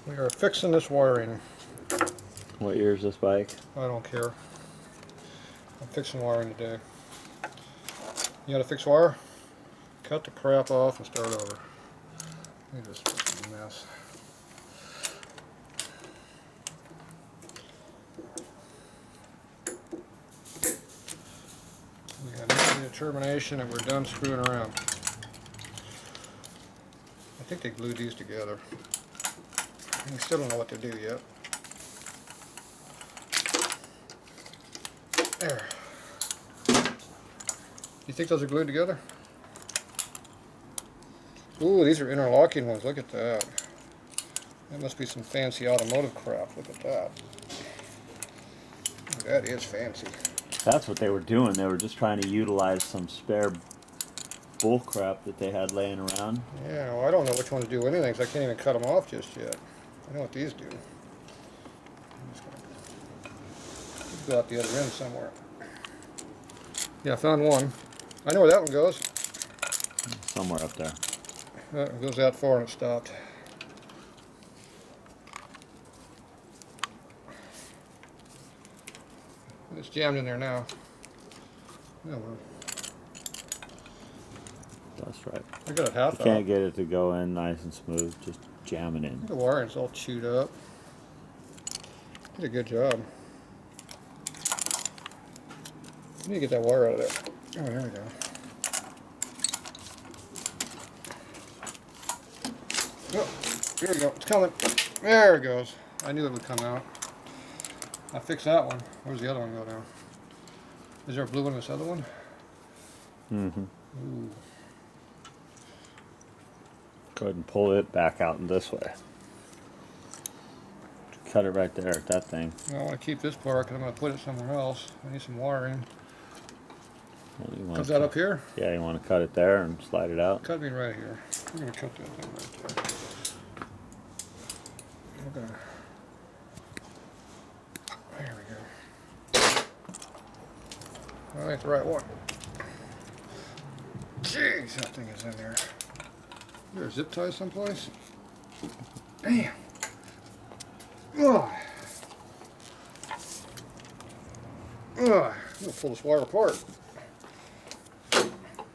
We are fixing this wiring. What year is this bike? I don't care. I'm fixing wiring today. You gotta fix wire? Cut the crap off and start over. Look at this fucking mess. We got a determination and we're done screwing around. I think they glued these together. We still don't know what to do yet. There. You think those are glued together? Ooh, these are interlocking ones. Look at that. That must be some fancy automotive crap. Look at that. That is fancy. That's what they were doing. They were just trying to utilize some spare bull crap that they had laying around. Yeah, well, I don't know which ones do anything, because I can't even cut them off just yet. I know what these do. I'm just gonna go out the other end somewhere. Yeah, I found one. I know where that one goes. Somewhere up there. It goes that far and it stopped. It's jammed in there now. Oh well. That's right. I got it half You can't out. get it to go in nice and smooth. Just jam it in. The wiring's all chewed up. Did a good job. You need to get that wire out of there. Oh, there we go. Oh, here we go. It's coming. There it goes. I knew it would come out. I fixed that one. Where's the other one go now? Is there a blue one in this other one? Mm-hmm. Ooh. Go ahead and pull it back out in this way. Cut it right there at that thing. I want to keep this part because I'm going to put it somewhere else. I need some wiring. Well, Comes that up here? Yeah, you want to cut it there and slide it out. Cut me right here. I'm going to cut that thing right there. Okay. There we go. I think the right one. Jeez, that thing is in there. Is there a zip tie someplace? Damn. Ugh. Ugh. I'm going to pull this wire apart.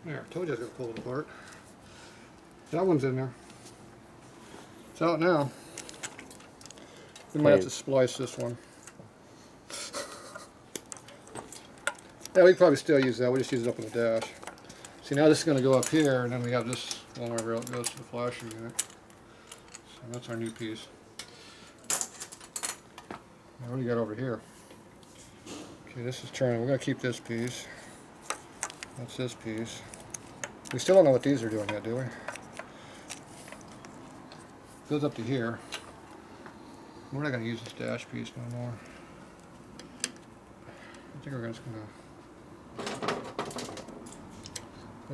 There, I told you I was going to pull it apart. That one's in there. It's out now. We might have to splice this one. Yeah, we can probably still use that. We'll just use it up in the dash. See, now this is going to go up here, and then we have this one wherever it goes to the flasher unit. So that's our new piece. Now, what do you got over here? Okay, this is turning. We're going to keep this piece. That's this piece. We still don't know what these are doing yet, do we? Goes up to here. We're not going to use this dash piece no more. I think we're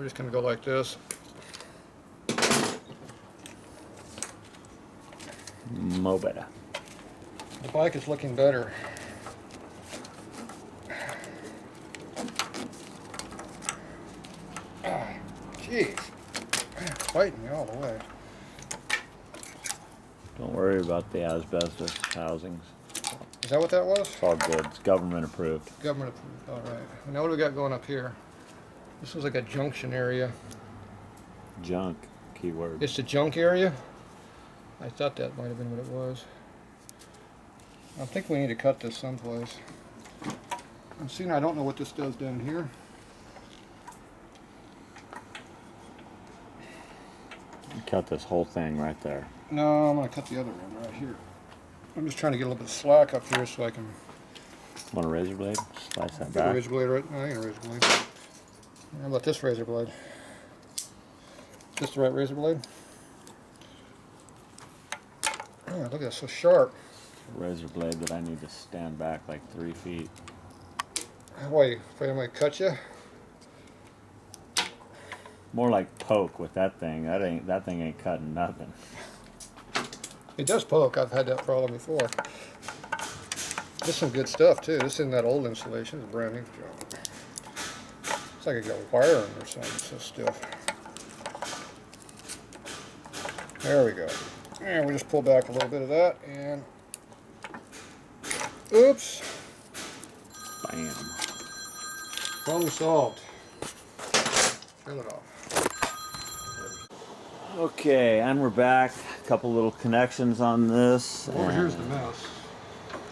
just going to go like this. Mo better. The bike is looking better. Jeez, fighting me all the way. Don't worry about the asbestos housings. Is that what that was? It's all good. It's government approved. Government approved. All right. Now what do we got going up here? This was like a junction area. Junk, keyword. It's the junk area? I thought that might have been what it was. I think we need to cut this someplace. I'm seeing I don't know what this does down here. Cut this whole thing right there. No, I'm going to cut the other end right here. I'm just trying to get a little bit of slack up here so I can Want a razor blade? Slice that get a back. razor blade right. No, I ain't a razor blade. How about this razor blade? Is this the right razor blade? Oh, look at that, so sharp. Razor blade that I need to stand back like 3 feet. Why, afraid I might cut you? More like poke with that thing. That thing ain't cutting nothing. It does poke. I've had that problem before. This is some good stuff too. This isn't that old insulation. It's brand new job. It's like it got wiring or something. It's so stiff. There we go. And we just pull back a little bit of that, and oops, Bam. problem solved. Shut it off. Okay, and we're back. A couple little connections on this. Over here's the mess.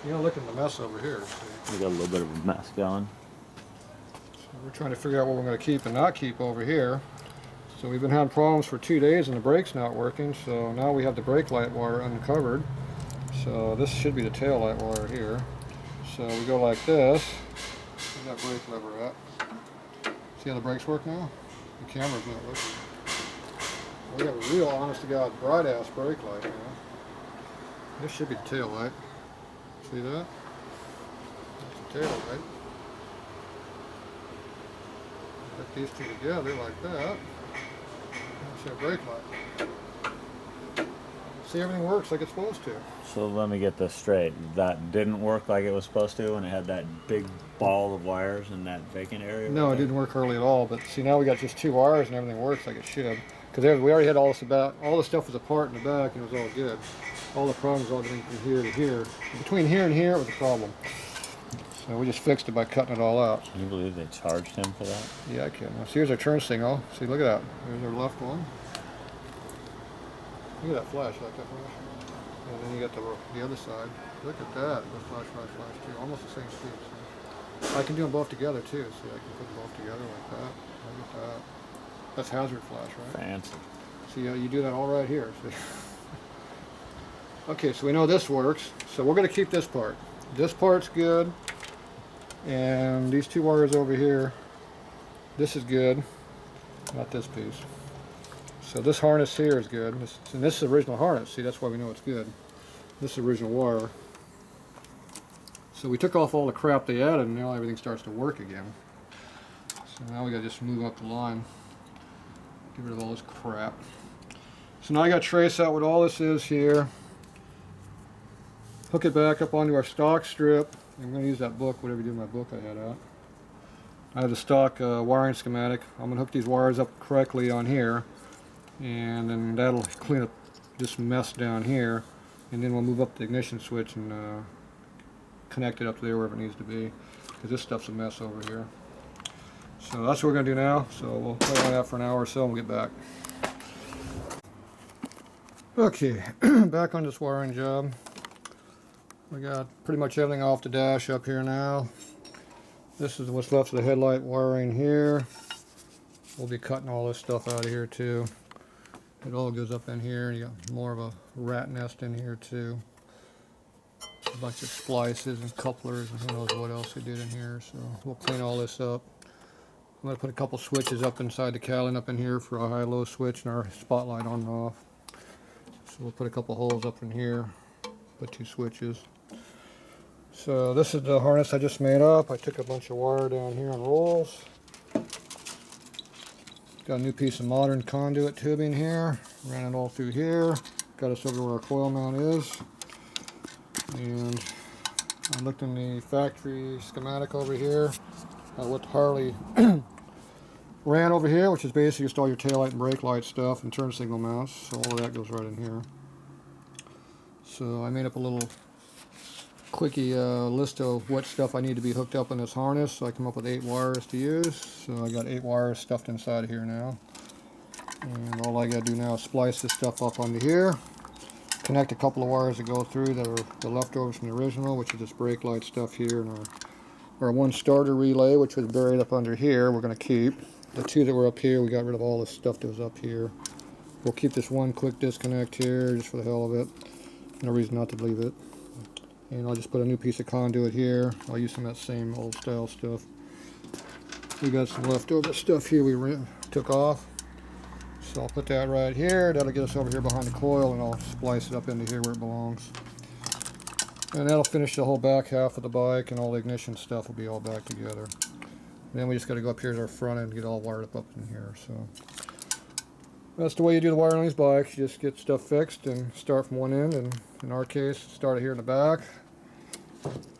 You know, look at the mess over here. See? We got a little bit of a mess going. So we're trying to figure out what we're going to keep and not keep over here. So we've been having problems for 2 days and the brake's not working. So now we have the brake light wire uncovered. So this should be the tail light wire here. So we go like this. Where's that brake lever at? See how the brakes work now? The camera's not working. We have a real honest to God bright ass brake light now. This should be the tail light. See that? That's the tail light. Put these two together like that. That's our brake light. See, everything works like it's supposed to. So let me get this straight. That didn't work like it was supposed to when it had that big ball of wires in that vacant area? No, it didn't work hardly at all. But see, now we got just 2 wires and everything works like it should. Because we already had all this about, all the stuff was apart in the back and it was all good. All the problems all getting from here to here. Between here and here it was a problem. So we just fixed it by cutting it all out. Can you believe they charged him for that? Yeah, I can. See, here's our turn signal. See, look at that. There's our left one. Look at that flash, like that flash. And then you got the other side. Look at that. The flash, flash, flash too. Almost the same speed. So I can do them both together too. See, I can put them both together like that. Look at that. That's hazard flash, right? Fancy. See, you do that all right here. See? Okay, so we know this works. So we're going to keep this part. This part's good. And these 2 wires over here, this is good. Not this piece. So this harness here is good. And this is the original harness. See, that's why we know it's good. This is original wire. So we took off all the crap they added, and now everything starts to work again. So now we got to just move up the line. Get rid of all this crap. So now I got to trace out what all this is here. Hook it back up onto our stock strip. I'm going to use that book, whatever you do in my book I had out. I have the stock wiring schematic. I'm going to hook these wires up correctly on here. And then that'll clean up this mess down here. And then we'll move up the ignition switch and connect it up to there wherever it needs to be. Because this stuff's a mess over here. So that's what we're going to do now. So we'll play on that for an hour or so and we'll get back. Okay, back on this wiring job. We got pretty much everything off the dash up here now. This is what's left of the headlight wiring here. We'll be cutting all this stuff out of here too. It all goes up in here, and you got more of a rat nest in here too. A bunch of splices and couplers and who knows what else we did in here. So we'll clean all this up. I'm going to put a couple switches up inside the cowling up in here for a high-low switch and our spotlight on and off. So we'll put a couple holes up in here, put 2 switches. So this is the harness I just made up. I took a bunch of wire down here on rolls. Got a new piece of modern conduit tubing here. Ran it all through here. Got us over where our coil mount is. And I looked in the factory schematic over here. What Harley ran over here, which is basically just all your taillight and brake light stuff and turn signal mounts. So all of that goes right in here. So I made up a little quickie list of what stuff I need to be hooked up in this harness. So I come up with 8 wires to use. So I got 8 wires stuffed inside of here now. And all I got to do now is splice this stuff up onto here. Connect a couple of wires that go through that are the leftovers from the original, which is this brake light stuff here, and our 1 starter relay, which was buried up under here, we're going to keep. The 2 that were up here, we got rid of all this stuff that was up here. We'll keep this 1 quick disconnect here, just for the hell of it. No reason not to leave it. And I'll just put a new piece of conduit here. I'll use some of that same old style stuff. We got some leftover stuff here we took off. So I'll put that right here. That'll get us over here behind the coil, and I'll splice it up into here where it belongs. And that'll finish the whole back half of the bike, and all the ignition stuff will be all back together. And then we just got to go up here to our front end and get all wired up in here. So that's the way you do the wiring on these bikes. You just get stuff fixed and start from one end, and in our case, start it here in the back.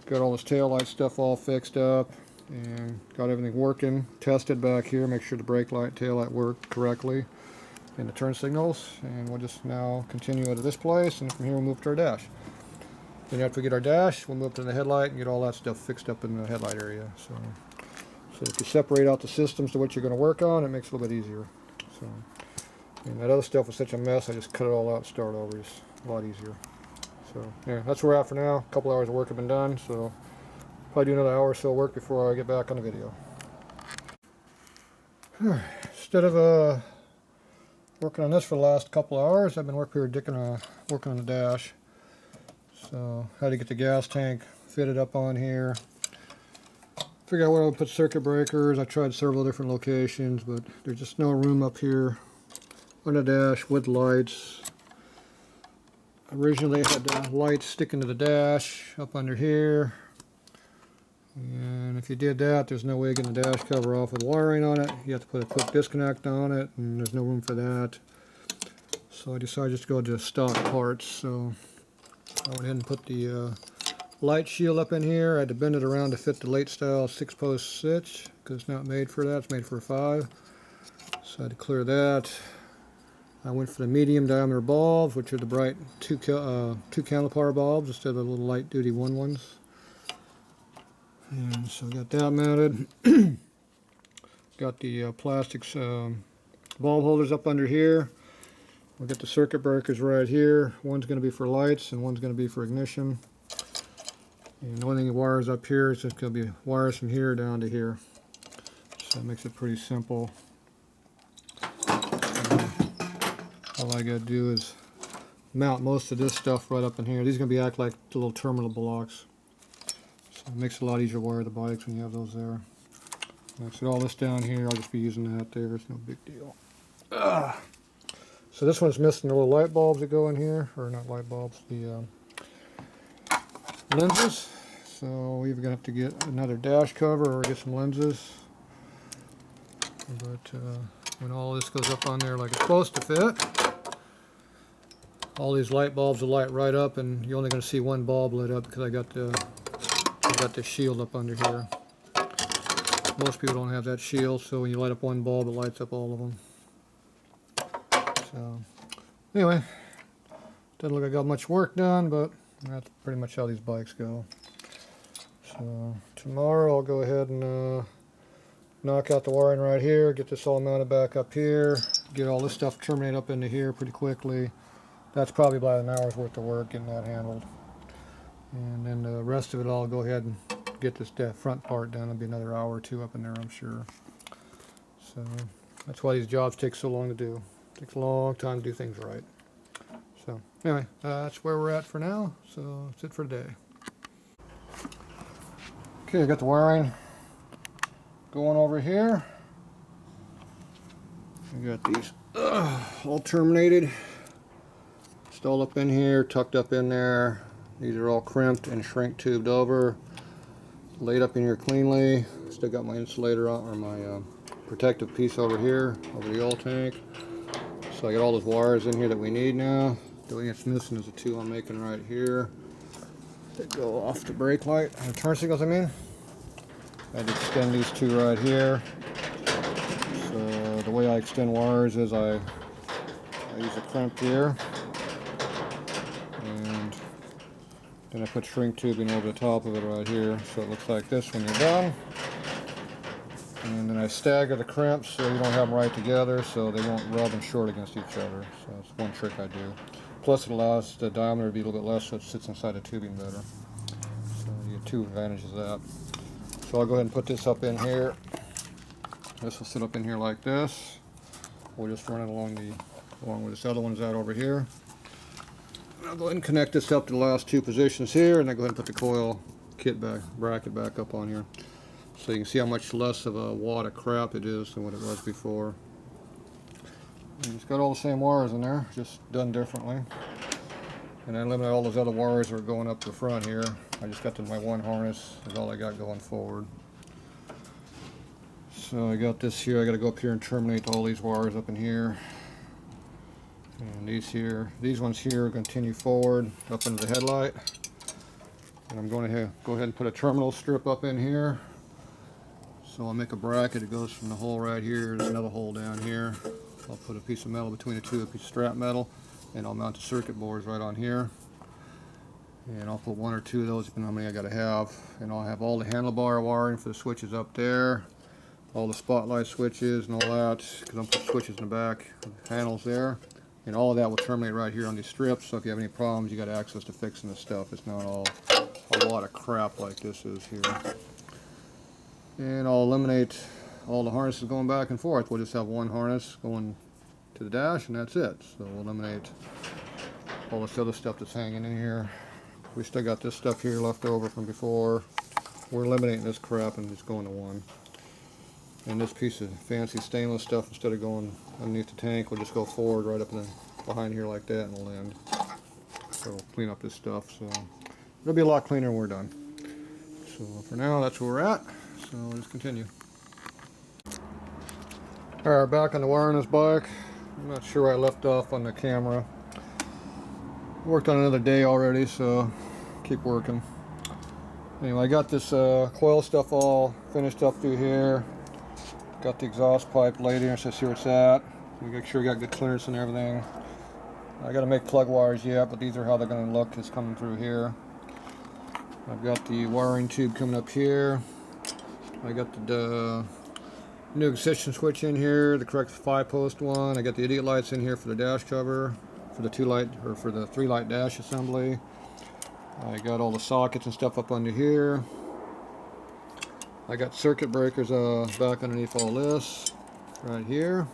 Got all this tail light stuff all fixed up, and got everything working. Tested back here, make sure the brake light, tail light work correctly. and the turn signals, and we'll just now continue to this place, and from here we'll move to our dash. Then after we get our dash, we'll move to the headlight and get all that stuff fixed up in the headlight area. So if you separate out the systems to what you're going to work on, it makes it a little bit easier. So, and that other stuff was such a mess, I just cut it all out and start over. It's a lot easier. So yeah, that's where we're at for now. A couple hours of work have been done, so probably do another hour or so of work before I get back on the video. Instead of working on this for the last couple hours, I've been working on the dash. So had to get the gas tank fitted up on here. Figure out where I would put circuit breakers. I tried several different locations, but there's just no room up here on the dash with lights. Originally I had the lights sticking to the dash up under here. And if you did that, there's no way getting the dash cover off with wiring on it. You have to put a quick disconnect on it, and there's no room for that. So I decided just to go to stock parts. So I went ahead and put the light shield up in here. I had to bend it around to fit the late style 6-post switch because it's not made for that. It's made for a 5. So I had to clear that. I went for the medium diameter bulbs, which are the bright 2 candle bulbs instead of the little light duty 1 ones. And so got that mounted. Got the plastics bulb holders up under here. We'll get the circuit breakers right here. One's going to be for lights and one's going to be for ignition. And the only thing the wires up here is just going to be wires from here down to here. So that makes it pretty simple. All I got to do is mount most of this stuff right up in here. These are going to be act like the little terminal blocks. So it makes it a lot easier to wire the bikes when you have those there. So all this down here, I'll just be using that there. It's no big deal. So this one's missing the little light bulbs that go in here, or not light bulbs, the lenses. So we're going to have to get another dash cover or get some lenses. But when all this goes up on there like it's supposed to fit, all these light bulbs will light right up, and you're only going to see one bulb lit up because I got the shield up under here. Most people don't have that shield, so when you light up one bulb, it lights up all of them. So anyway, doesn't look like I got much work done, but that's pretty much how these bikes go. So tomorrow I'll go ahead and knock out the wiring right here, get this all mounted back up here, get all this stuff terminated up into here pretty quickly. That's probably about an hour's worth of work getting that handled. And then the rest of it I'll go ahead and get this front part done. It'll be another hour or 2 up in there, I'm sure. So that's why these jobs take so long to do. It takes a long time to do things right. So anyway, that's where we're at for now. So that's it for today. Okay, I got the wiring going over here. I got these all terminated, installed up in here, tucked up in there. These are all crimped and shrink tubed over, laid up in here cleanly. Still got my insulator on, or my protective piece over here, over the oil tank. So I got all those wires in here that we need now. The only thing that's missing is the 2 I'm making right here that go off the brake light, or turn signals I mean. I had to extend these 2 right here. So the way I extend wires is I use a crimp here, and then I put shrink tubing over the top of it right here, so it looks like this when you're done. And then I stagger the crimps so you don't have them right together, so they won't rub and short against each other. So that's one trick I do. Plus it allows the diameter to be a little bit less, so it sits inside the tubing better. So you get 2 advantages of that. So I'll go ahead and put this up in here. This will sit up in here like this. We'll just run it along with this other one's out over here. I'll go ahead and connect this up to the last 2 positions here, and then go ahead and put the coil bracket back up on here. So you can see how much less of a wad of crap it is than what it was before. And it's got all the same wires in there, just done differently. And I eliminate all those other wires that are going up the front here. I just got my 1 harness, is all I got going forward. So I got this here, I got to go up here and terminate all these wires up in here. And these ones here continue forward up into the headlight. And I'm going to go ahead and put a terminal strip up in here. So I'll make a bracket. It goes from the hole right here. There's another hole down here. I'll put a piece of metal between the two, a piece of strap metal, and I'll mount the circuit boards right on here. And I'll put one or two of those, depending on how many I gotta have. And I'll have all the handlebar wiring for the switches up there, all the spotlight switches and all that, because I'm putting switches in the back, panels there. And all of that will terminate right here on these strips, so if you have any problems, you got access to fixing this stuff. It's not all a lot of crap like this is here. And I'll eliminate all the harnesses going back and forth. We'll just have one harness going to the dash, and that's it. So we'll eliminate all this other stuff that's hanging in here. We still got this stuff here left over from before. We're eliminating this crap and just going to one. And this piece of fancy stainless stuff, instead of going underneath the tank, we'll just go forward right up in the, behind here like that, and we'll end. So we'll clean up this stuff. So it'll be a lot cleaner when we're done. So for now, that's where we're at. So we'll just continue. Alright, back on the wire on this bike. I'm not sure where I left off on the camera. Worked on another day already, so keep working. Anyway, I got this coil stuff all finished up through here. Got the exhaust pipe laid in, so see where it's at. Make sure we got good clearance and everything. I got to make plug wires yet, but these are how they're going to look. It's coming through here. I've got the wiring tube coming up here. I got the new ignition switch in here, the correct 5-post one. I got the idiot lights in here for the dash cover, for the 3-light dash assembly. I got all the sockets and stuff up under here. I got circuit breakers back underneath all this, right here.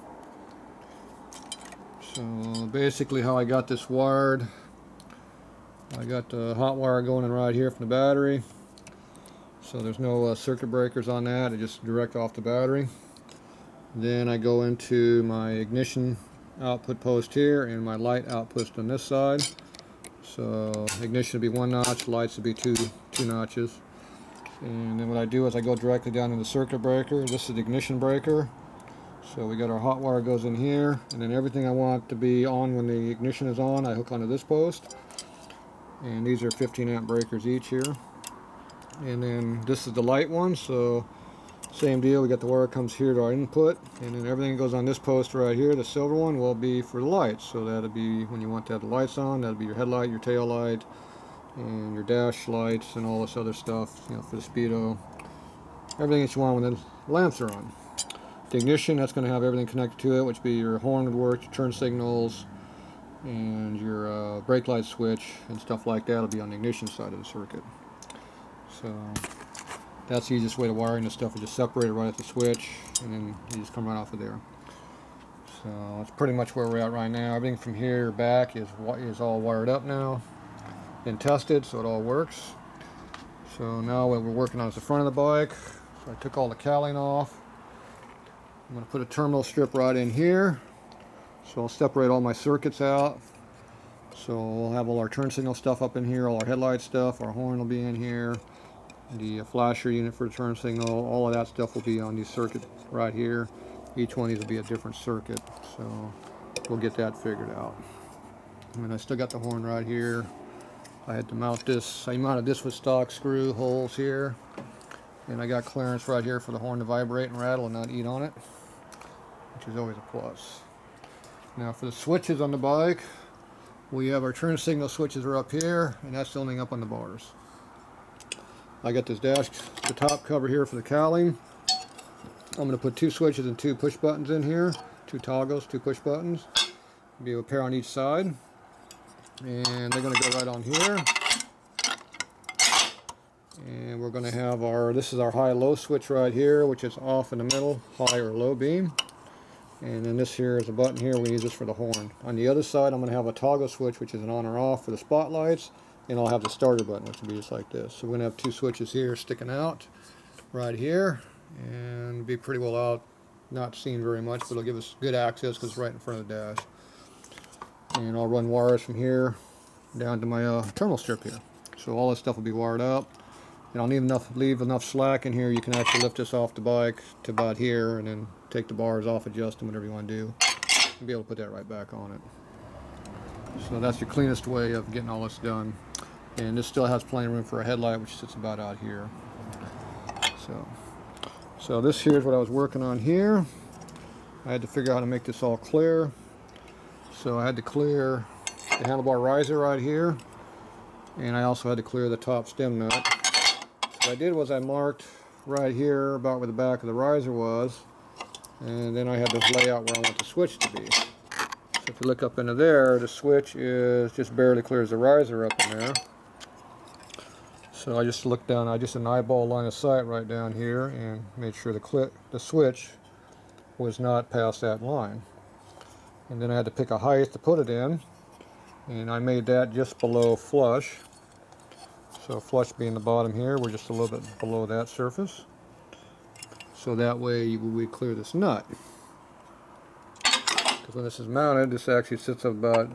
So basically how I got this wired, I got the hot wire going in right here from the battery. So there's no circuit breakers on that, it just direct off the battery. Then I go into my ignition output post here and my light output on this side. So ignition would be 1 notch, lights would be two notches. And then what I do is I go directly down to the circuit breaker. This is the ignition breaker. So we got our hot wire goes in here, and then everything I want to be on when the ignition is on, I hook onto this post. And these are 15 amp breakers each here. And then this is the light one, so same deal, we got the wire comes here to our input, and then everything goes on this post right here. The silver one will be for the lights, so that'll be when you want to have the lights on, that'll be your headlight, your tail light, and your dash lights, and all this other stuff, you know, for the speedo. Everything that you want when the lamps are on. The ignition, that's going to have everything connected to it, which be your horn would work, your turn signals, and your brake light switch, and stuff like that will be on the ignition side of the circuit. So that's the easiest way to wiring this stuff, is just separate it right at the switch, and then you just come right off of there. So that's pretty much where we're at right now. Everything from here back is all wired up now and tested, so it all works. So now what we're working on is the front of the bike. So I took all the cowling off. I'm going to put a terminal strip right in here. So I'll separate all my circuits out. So we'll have all our turn signal stuff up in here, all our headlight stuff, our horn will be in here, the flasher unit for the turn signal, all of that stuff will be on these circuits right here. Each one of these will be a different circuit, so we'll get that figured out. And I still got the horn right here. I had to mount this, I mounted this with stock screw holes here, and I got clearance right here for the horn to vibrate and rattle and not eat on it, which is always a plus. Now for the switches on the bike, we have our turn signal switches are up here, and that's the only thing up on the bars. I got this dash, the top cover here for the cowling. I'm going to put 2 switches and 2 push buttons in here, 2 toggles, 2 push buttons. Be a pair on each side. And they're going to go right on here. And we're going to have our, this is our high-low switch right here, which is off in the middle, high or low beam. And then this here is a button here, we use this for the horn. On the other side, I'm going to have a toggle switch, which is an on or off for the spotlights. And I'll have the starter button, which will be just like this. So we're going to have 2 switches here sticking out right here. And be pretty well out, not seen very much, but it'll give us good access because it's right in front of the dash. And I'll run wires from here down to my terminal strip here. So all this stuff will be wired up. And I'll leave enough slack in here. You can actually lift this off the bike to about here and then take the bars off, adjust them, whatever you want to do. And be able to put that right back on it. So that's your cleanest way of getting all this done. And this still has plenty of room for a headlight, which sits about out here. So this here is what I was working on here. I had to figure out how to make this all clear. So I had to clear the handlebar riser right here, and I also had to clear the top stem nut. So what I did was I marked right here about where the back of the riser was, and then I had to lay out where I want the switch to be. So if you look up into there, the switch is just barely clears the riser up in there. So I just looked down, I just an eyeball line of sight right down here and made sure the switch was not past that line. And then I had to pick a height to put it in, and I made that just below flush. So flush being the bottom here, we're just a little bit below that surface. So that way we clear this nut. Because when this is mounted, this actually sits about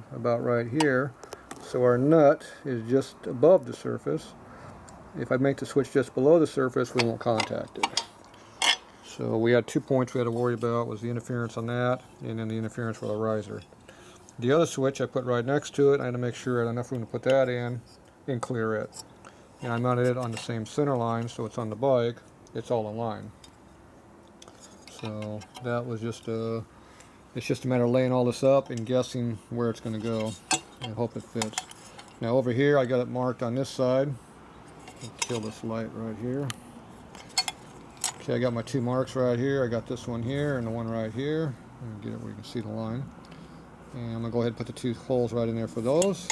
right here. So our nut is just above the surface. If I make the switch just below the surface, we won't contact it. So we had 2 points we had to worry about, was the interference on that, and then the interference with the riser. The other switch I put right next to it. I had to make sure I had enough room to put that in and clear it. And I mounted it on the same center line, so it's on the bike. It's all in line. So that was just it's just a matter of laying all this up and guessing where it's going to go and hope it fits. Now over here I got it marked on this side. I'll kill this light right here. Okay, I got my 2 marks right here. I got this one here and the one right here. Get it where you can see the line. And I'm going to go ahead and put the 2 holes right in there for those.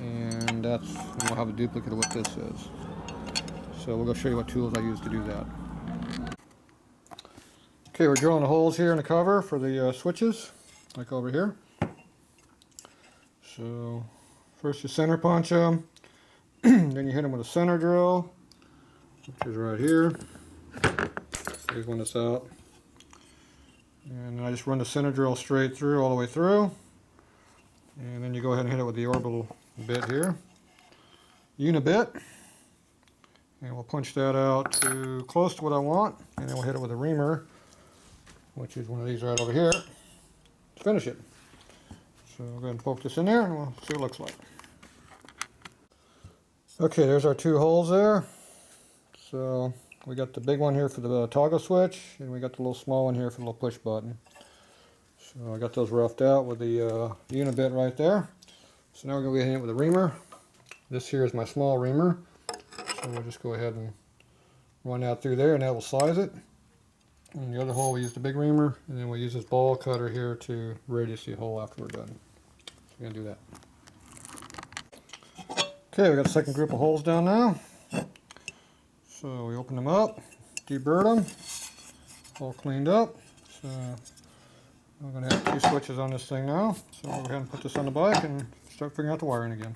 And we'll have a duplicate of what this is. So we'll go show you what tools I use to do that. Okay, we're drilling the holes here in the cover for the switches, like over here. So first you center punch them, then you hit them with a center drill, which is right here. Here's one that's out. And I just run the center drill straight through, all the way through. And then you go ahead and hit it with the orbital bit here. Unibit. And we'll punch that out to close to what I want. And then we'll hit it with a reamer, which is one of these right over here, to finish it. So we'll go ahead and poke this in there and we'll see what it looks like. Okay, there's our 2 holes there. So we got the big one here for the toggle switch, and we got the little small one here for the little push button. So I got those roughed out with the unibit right there. So now we're going to go ahead with a reamer. This here is my small reamer. So we'll just go ahead and run out through there, and that will size it. And the other hole we use the big reamer, and then we'll use this ball cutter here to radius the hole after we're done. So we're going to do that. Okay, we got a second group of holes down now. So we open them up, deburr them, all cleaned up. So we're going to have 2 switches on this thing now. So we'll go ahead and put this on the bike and start figuring out the wiring again.